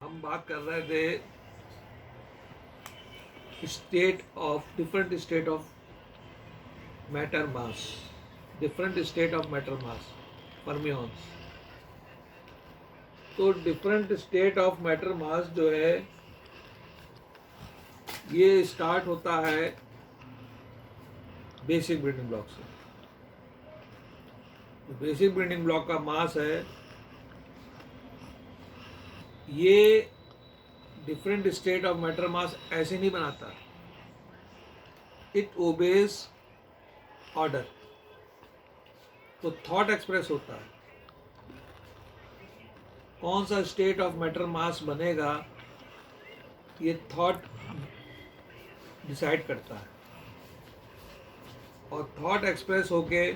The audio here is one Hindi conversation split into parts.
हम बात कर रहे थे state of different state of matter mass, different state of matter mass, fermions. तो different state of matter mass जो है ये स्टार्ट होता है बेसिक बिल्डिंग ब्लॉक से। तो बेसिक बिल्डिंग ब्लॉक का मास है ये डिफरेंट स्टेट ऑफ मैटर मास ऐसे नहीं बनाता, इट ओबेज ऑर्डर। तो थॉट एक्सप्रेस होता है, कौन सा स्टेट ऑफ मैटर मास बनेगा ये थॉट डिसाइड करता है, और थॉट एक्सप्रेस होके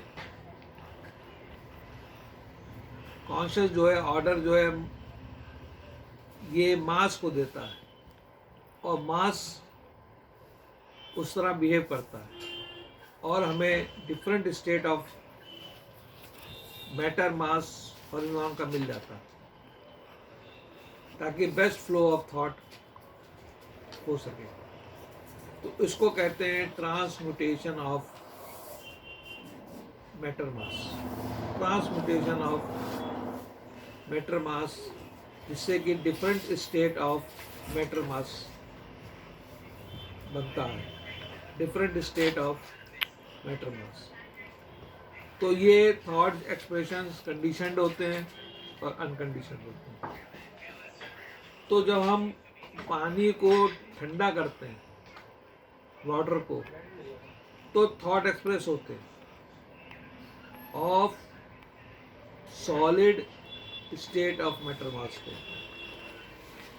कॉन्शियस जो है, ऑर्डर जो है, ये मास को देता है और मास उस तरह बिहेव करता है और हमें different state of matter mass formula का मिल जाता है, ताकि बेस्ट फ्लो ऑफ थॉट हो सके। तो इसको कहते हैं transmutation of matter mass, transmutation of matter mass, जिससे कि different state of matter mass बनता है, different state of matter mass. तो ये थॉट एक्सप्रेशंस कंडीशनड होते हैं और अनकंडीशनड होते हैं। तो जब हम पानी को ठंडा करते हैं, वाटर को, तो थॉट एक्सप्रेस होते हैं of solid state of matter mass को,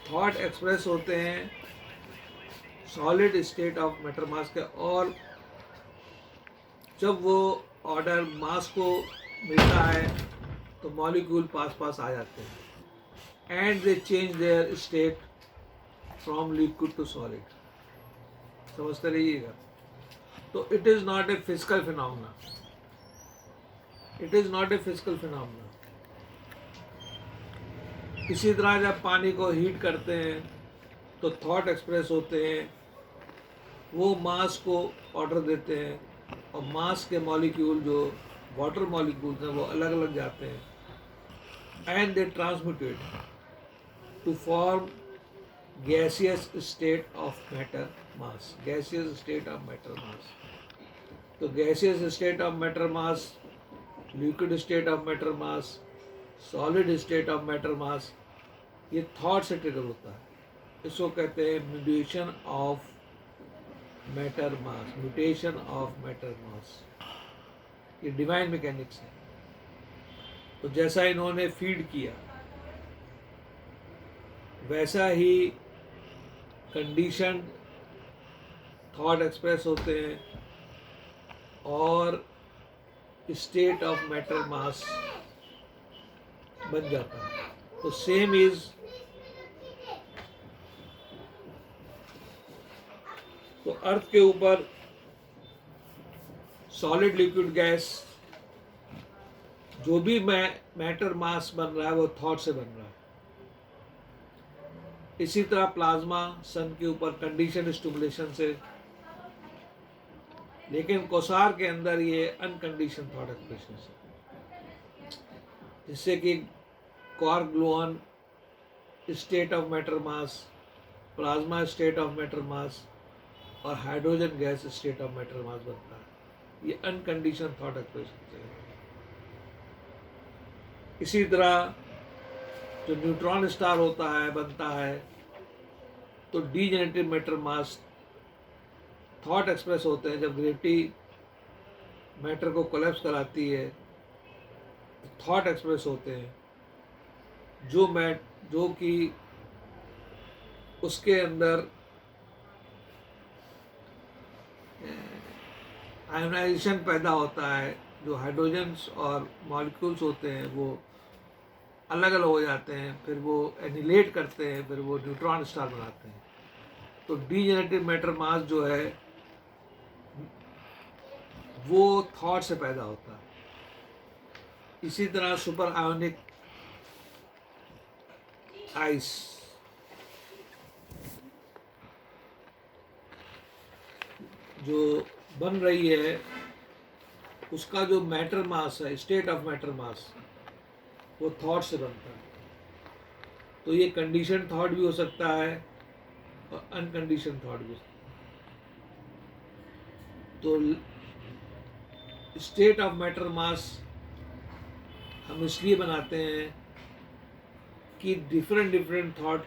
थॉट एक्सप्रेस होते हैं solid state of matter mass के। और जब वो ऑर्डर मास को मिलता है तो मॉलिक्यूल पास पास आ जाते हैं and they change their state from liquid to solid. समझते रहिएगा। तो it is not a physical phenomena, it is not a physical phenomena. इसी तरह जब पानी को हीट करते हैं तो थॉट एक्सप्रेस होते हैं, वो मास को ऑर्डर देते हैं और मास के मॉलिक्यूल जो वाटर मॉलिक्यूल्स हैं वो अलग अलग जाते हैं and they transmuted to form gaseous state of matter mass, gaseous state of matter mass. तो gaseous state of matter mass, liquid state of matter mass, solid state of matter mass, ये थॉट से ट्रिगर होता है। इसको कहते हैं mutation of matter mass, mutation of matter mass. ये डिवाइन मैकेनिक्स है। तो जैसा इन्होंने फीड किया वैसा ही कंडीशन थॉट एक्सप्रेस होते हैं और स्टेट ऑफ मैटर मास बन जाता है। तो सेम इज, तो अर्थ के ऊपर सॉलिड लिक्विड गैस जो भी मैटर मास बन रहा है वो थॉट से बन रहा है। इसी तरह प्लाज्मा सन के ऊपर कंडीशन स्टिमुलेशन से, लेकिन कोसार के अंदर ये अनकंडीशन थॉट एक्सप्रेशन से, जिससे कि quark gluon state of matter mass, plasma state of matter mass और hydrogen gas state of matter mass बनता है। ये अनकंडीशन थॉट एक्सप्रेशन से। इसी तरह जो न्यूट्रॉन स्टार होता है, बनता है, तो डीजेनरेटिव मैटर मास थॉट एक्सप्रेस होते हैं। जब ग्रेविटी मैटर को कोलैप्स कराती है तो थॉट एक्सप्रेस होते हैं, जो कि उसके अंदर आयोनाइजेशन पैदा होता है, जो हाइड्रोजन्स और मॉलिक्यूल्स होते हैं वो अलग अलग हो जाते हैं, फिर वो एनिलेट करते हैं, फिर वो न्यूट्रॉन स्टार बनाते हैं। तो डीजेनरेटिव मैटर मास जो है वो थॉट से पैदा होता है। इसी तरह सुपर आयोनिक आइस जो बन रही है उसका जो मैटर मास है, स्टेट ऑफ मैटर मास, वो थॉट से बनता है। तो ये कंडीशन थॉट भी हो सकता है और अनकंडीशन थॉट भी हो सकता है। तो स्टेट ऑफ मैटर मास हम इसलिए बनाते हैं कि डिफरेंट डिफरेंट थॉट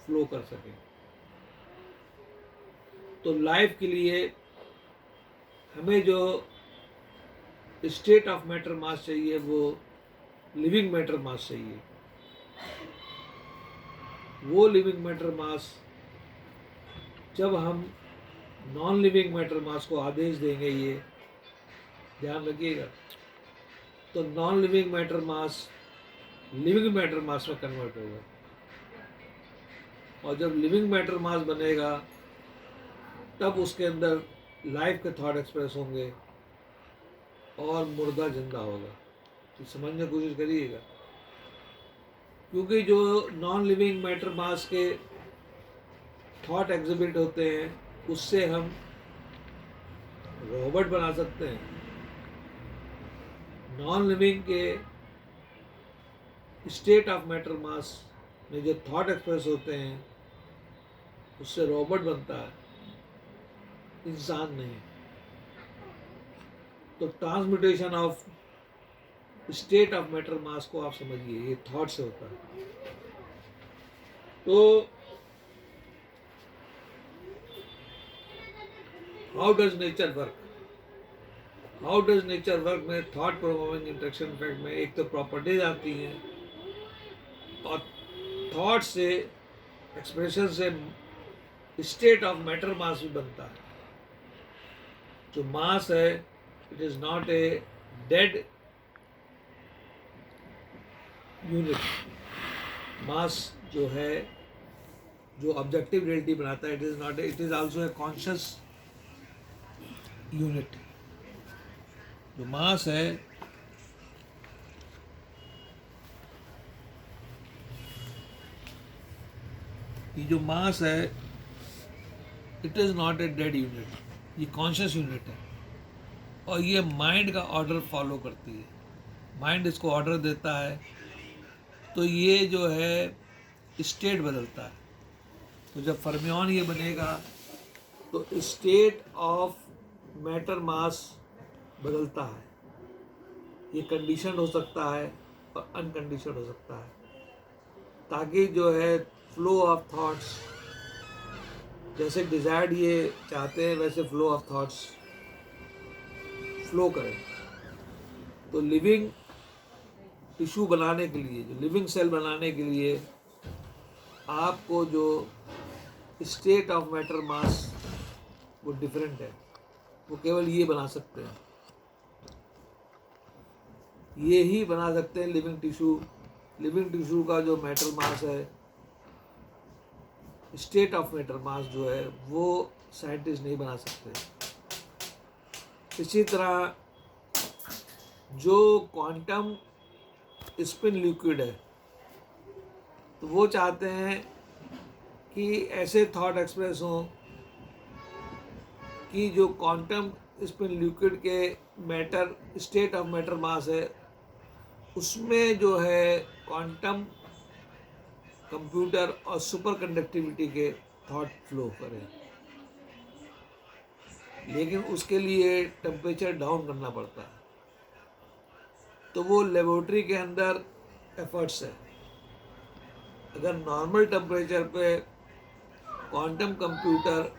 फ्लो कर सकें। तो लाइफ के लिए हमें जो स्टेट ऑफ मैटर मास चाहिए वो लिविंग मैटर मास चाहिए। वो लिविंग मैटर मास जब हम नॉन लिविंग मैटर मास को आदेश देंगे, ये ध्यान रखिएगा, तो non living matter mass living matter mass में कन्वर्ट होगा। और जब लिविंग मैटर मास बनेगा तब उसके अंदर लाइफ के थॉट एक्सप्रेस होंगे और मुर्दा जिंदा होगा। तो समझने की कोशिश करिएगा, क्योंकि जो नॉन लिविंग मैटर मास के थॉट एग्जिबिट होते हैं उससे हम रोबोट बना सकते हैं। नॉन लिविंग के स्टेट ऑफ मैटर मास में जो थॉट एक्सप्रेस होते हैं उससे रोबोट बनता है, इंसान नहीं। तो transmutation of state of matter mass को आप समझिए, ये थॉट से होता है। तो how does nature work? How does nature work में थॉट प्रोमोविंग इंटरेक्शन इफेक्ट में एक तो प्रॉपर्टीज आती हैं और थॉट से, एक्सप्रेशन से स्टेट ऑफ मैटर मास भी बनता है। जो मास है it is not a dead unit. Mass जो है, जो ऑब्जेक्टिव रियलिटी बनाता है, it is not, it is also a conscious unit. जो मास है ये जो मास है it is not a dead unit, ये कॉन्शियस यूनिट है और ये माइंड का ऑर्डर फॉलो करती है। माइंड इसको ऑर्डर देता है तो ये जो है स्टेट बदलता है। तो जब फर्मियन ये बनेगा तो स्टेट ऑफ मैटर मास बदलता है। ये कंडीशन हो सकता है और अनकंडीशन हो सकता है, ताकि जो है फ्लो ऑफ थॉट्स, जैसे डिजायर्ड ये चाहते हैं वैसे फ्लो ऑफ थॉट्स फ्लो करें। तो लिविंग टिश्यू बनाने के लिए, जो लिविंग सेल बनाने के लिए आपको जो स्टेट ऑफ मैटर मास वो डिफरेंट है, वो केवल ये बना सकते हैं, ये ही बना सकते हैं लिविंग टिश्यू। लिविंग टिश्यू का जो मैटर मास है, स्टेट ऑफ मैटर मास जो है, वो साइंटिस्ट नहीं बना सकते। इसी तरह जो क्वांटम स्पिन लिक्विड है, तो वो चाहते हैं कि ऐसे थॉट एक्सप्रेस हों कि जो क्वांटम स्पिन लिक्विड के मैटर, स्टेट ऑफ मैटर मास है, उसमें जो है क्वांटम कंप्यूटर और सुपर कंडक्टिविटी के थॉट फ्लो करें। लेकिन उसके लिए टेम्परेचर डाउन करना पड़ता है, तो वो लेबोरेटरी के अंदर एफर्ट्स है। अगर नॉर्मल टेम्परेचर पे क्वांटम कंप्यूटर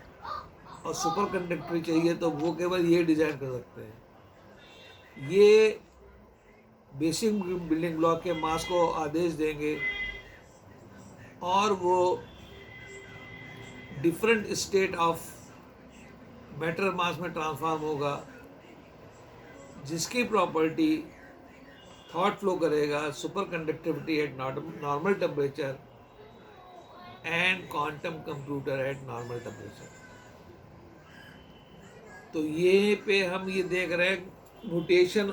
और सुपर कंडक्टिविटी चाहिए तो वो केवल ये डिज़ाइन कर सकते हैं। ये बेसिक बिल्डिंग ब्लॉक के मास को आदेश देंगे और वो different state of matter mass में ट्रांसफॉर्म होगा, जिसकी प्रॉपर्टी थॉट फ्लो करेगा super conductivity eight normal temperature and quantum computer eight normal temperature. तो ये पे हम ये देख रहे हैं mutation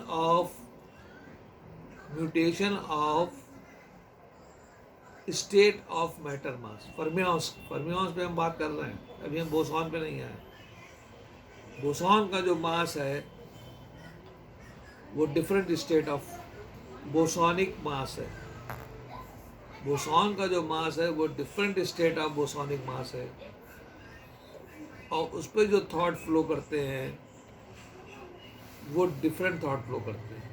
of state of matter mass. Fermions पे हम बात कर रहे हैं, अभी हम बोसॉन पे नहीं आए। बोसॉन का जो मास है वो डिफरेंट स्टेट ऑफ बोसॉनिक मास है। बोसॉन का जो मास है वो डिफरेंट स्टेट ऑफ बोसॉनिक मास है, और उस पर जो थॉट फ्लो करते हैं वो डिफरेंट थॉट फ्लो करते हैं।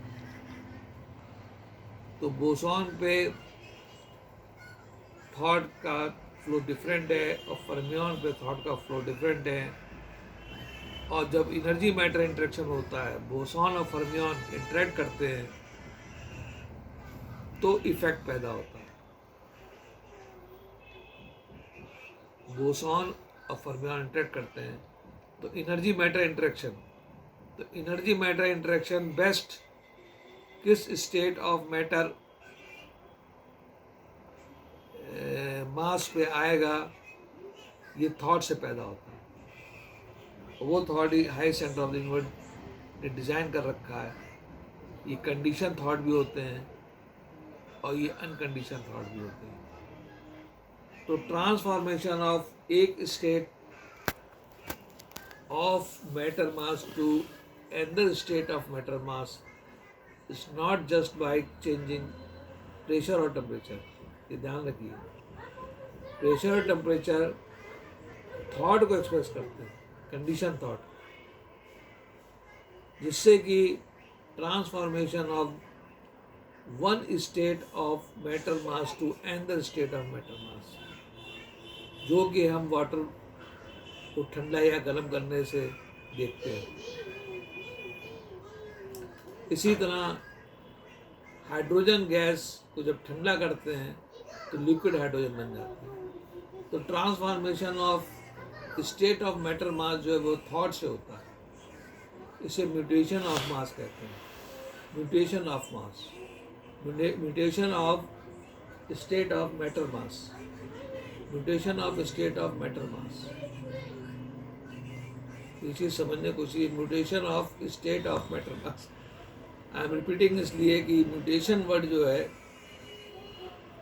तो बोसॉन पे थॉट का फ्लो डिफरेंट है और फर्मियन पे थॉट का फ्लो डिफरेंट है। और जब एनर्जी मैटर इंटरेक्शन होता है, बोसॉन और फर्मियन इंटरेक्ट करते हैं, तो इफेक्ट पैदा होता है। बोसॉन और फर्मियन इंटरेक्ट करते हैं तो एनर्जी मैटर इंटरेक्शन। तो एनर्जी मैटर इंटरेक्शन बेस्ट किस स्टेट ऑफ मैटर मास पे आएगा, ये थॉट से पैदा होता है। वो thought he high centre of the universe ने डिज़ाइन कर रखा है। ये कंडीशन थॉट भी होते हैं और ये अनकंडीशन थॉट भी होते हैं। तो ट्रांसफॉर्मेशन ऑफ एक state of matter mass to another state of matter mass is not just by changing pressure और टेम्परेचर। ये ध्यान रखिए, प्रेशर और टेम्परेचर थॉट को एक्सप्रेस करते हैं, कंडीशन थॉट, जिससे कि transformation of one state of matter mass to another state of matter mass, जो कि हम वाटर को ठंडा या गर्म करने से देखते हैं। इसी तरह हाइड्रोजन गैस को जब ठंडा करते हैं तो लिक्विड हाइड्रोजन बन जाते हैं। तो transformation of state of matter mass जो है वो थॉट से होता है। इसे म्यूटेशन ऑफ मास कहते हैं, mutation of mass, mutation of state of matter mass, mutation of state of matter mass. ये चीज़ समझने को चाहिए, mutation of state of matter mass. I am repeating इसलिए कि म्यूटेशन वर्ड जो है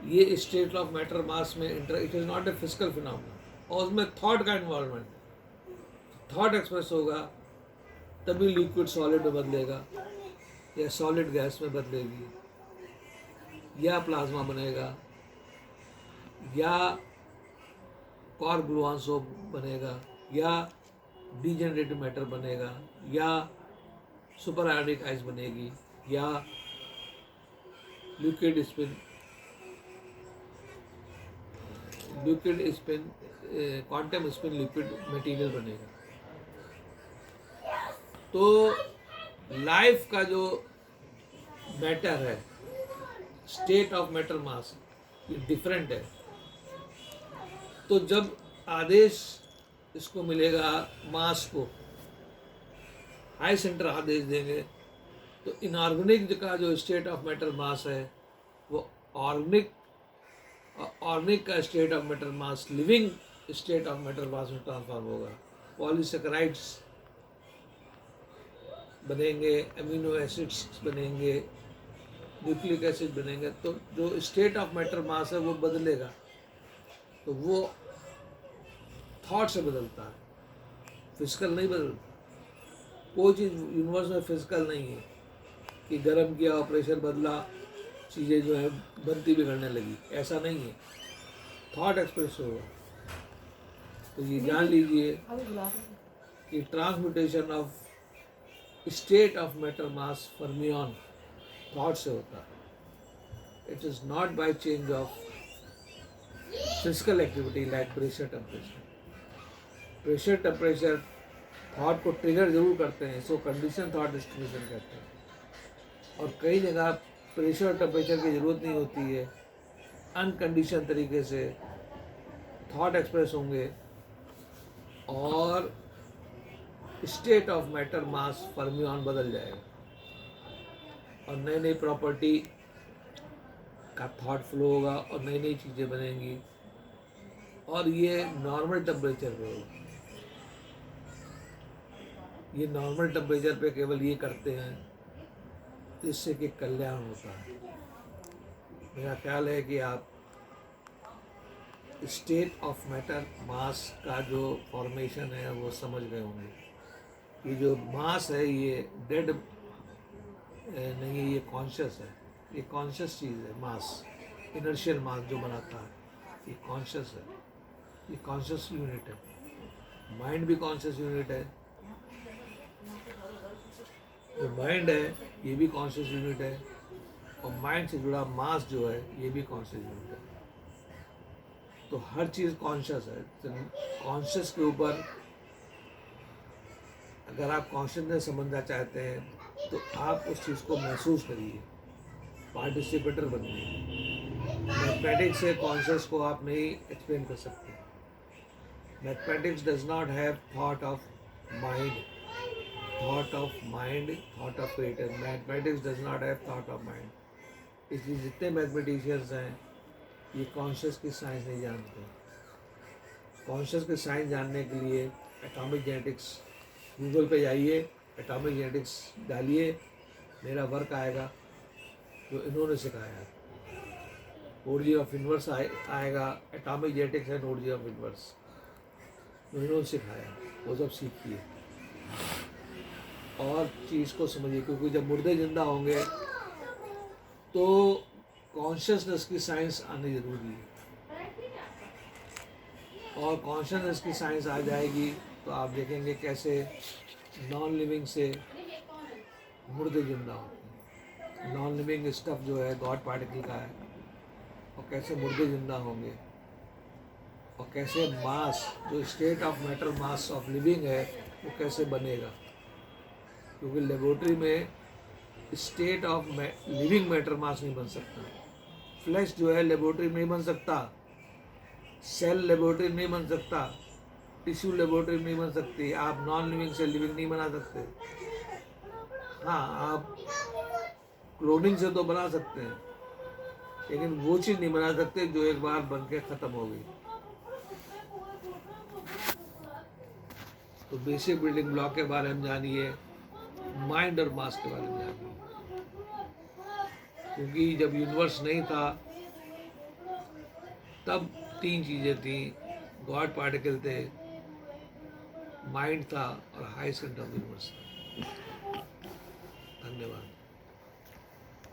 ये स्टेट ऑफ मैटर मास में it is not a physical phenomena, और उसमें थॉट का इन्वॉल्वमेंट, थॉट एक्सप्रेस होगा तभी लिक्विड सॉलिड में बदलेगा, या सॉलिड गैस में बदलेगी, या प्लाज्मा बनेगा, या कॉर्क ग्लूऑन सोप बनेगा, या डीजेनरेटिव मैटर बनेगा, या सुपर आयोनिक आइस बनेगी, या liquid spin quantum spin liquid material बनेगा। तो लाइफ का जो मैटर है, स्टेट ऑफ मैटर मास, ये डिफरेंट है। तो जब आदेश इसको मिलेगा, मास को हाई सेंटर आदेश देंगे, तो इनऑर्गेनिक का जो स्टेट ऑफ मैटर मास है वो ऑर्गेनिक का state of matter mass living state of matter mass में ट्रांसफॉर्म होगा। पॉलीसेकेराइड्स बनेंगे, अमीनो एसिड्स बनेंगे, न्यूक्लिक एसिड बनेंगे। तो जो स्टेट ऑफ मैटर मास है वो बदलेगा, तो वो थॉट से बदलता है, फिजिकल नहीं बदलता। कोई चीज़ यूनिवर्स में फिजिकल नहीं है कि गर्म किया और प्रेशर बदला, चीज़ें जो है बनती बिगड़ने लगी, ऐसा नहीं है। थॉट एक्सप्रेस होगा। तो ये जान लीजिए कि transmutation of state of matter mass fermion thought से होता है। It is not by change of physical activity like pressure temperature. Pressure temperature thought को ट्रिगर जरूर करते हैं, इसको कंडीशन थॉट डिस्ट्रीब्यूशन कहते हैं। और कई जगह प्रेशर टेम्परेचर की ज़रूरत नहीं होती है, अनकंडीशन तरीके से थॉट एक्सप्रेस होंगे और state of matter mass fermion बदल जाएगा और नई नई प्रॉपर्टी का थॉट फ्लो होगा और नई नई चीज़ें बनेंगी, और ये नॉर्मल टेम्परेचर पे होगा। ये नॉर्मल टेम्परेचर पे केवल ये करते हैं, इससे कि कल्याण होता है। मेरा ख्याल है कि आप स्टेट ऑफ मैटर मास का जो फॉर्मेशन है वो समझ गए होंगे। ये जो मास है ये डेड नहीं है, ये कॉन्शियस है, ये कॉन्शियस चीज़ है। मास, इनर्शियल मास जो बनाता है, ये कॉन्शियस है, ये कॉन्शियस यूनिट है। माइंड भी कॉन्शियस यूनिट है, जो माइंड है ये भी कॉन्शियस यूनिट है, और माइंड से जुड़ा मास जो है ये भी कॉन्शियस यूनिट है। तो हर चीज़ कॉन्शियस है। तो कॉन्शियस के ऊपर अगर आप कॉन्शियसनेस समझना चाहते हैं तो आप उस चीज़ को महसूस करिए, पार्टिसिपेटर बनिए। मैथमेटिक्स से कॉन्शियस को आप नहीं एक्सप्लेन कर सकते। Mathematics does not have thought of mind, thought of mind, thought of creator. Mathematics does not have thought of mind. इसलिए जितने मैथमेटिशियंस हैं ये कॉन्शियस की साइंस नहीं जानते। कॉन्शियस की साइंस जानने के लिए एटॉमिक जेनेटिक्स, गूगल पे जाइए, एटॉमिक जेनेटिक्स डालिए, मेरा वर्क आएगा जो इन्होंने सिखाया है। ओरिजिन ऑफ यूनिवर्स आएगा, atomic genetics and origin of universe जो इन्होंने सिखाया, वो सब सीखिए और चीज़ को समझिए। क्योंकि जब मुर्दे जिंदा होंगे तो कॉन्शियसनेस की साइंस आनी ज़रूरी है, और कॉन्शियसनेस की साइंस आ जाएगी तो आप देखेंगे कैसे नॉन लिविंग से मुर्दे जिंदा होते हैं। नॉन लिविंग स्टफ जो है गॉड पार्टिकल का है, और कैसे मुर्दे जिंदा होंगे, और कैसे मास जो state of matter mass of living है वो कैसे बनेगा। क्योंकि लेबोरेटरी में स्टेट ऑफ लिविंग मैटर मास नहीं बन सकता। फ्लैश जो है लेबोरेटरी में नहीं बन सकता, सेल लेबोरेटरी में नहीं बन सकता, टिश्यू लेबोरेटरी में नहीं बन सकती। आप नॉन लिविंग से लिविंग नहीं बना सकते। हाँ, आप क्लोनिंग से तो बना सकते हैं, लेकिन वो चीज़ नहीं बना सकते जो एक बार बन के ख़त्म हो गई। तो बेसिक बिल्डिंग ब्लॉक के बारे में जानिए, माइंड और मास के बारे में जानिए। क्योंकि जब यूनिवर्स नहीं था तब तीन चीज़ें थी, गॉड पार्टिकल थे, माइंड था और हाई सेंटर ऑफ यूनिवर्स था। धन्यवाद।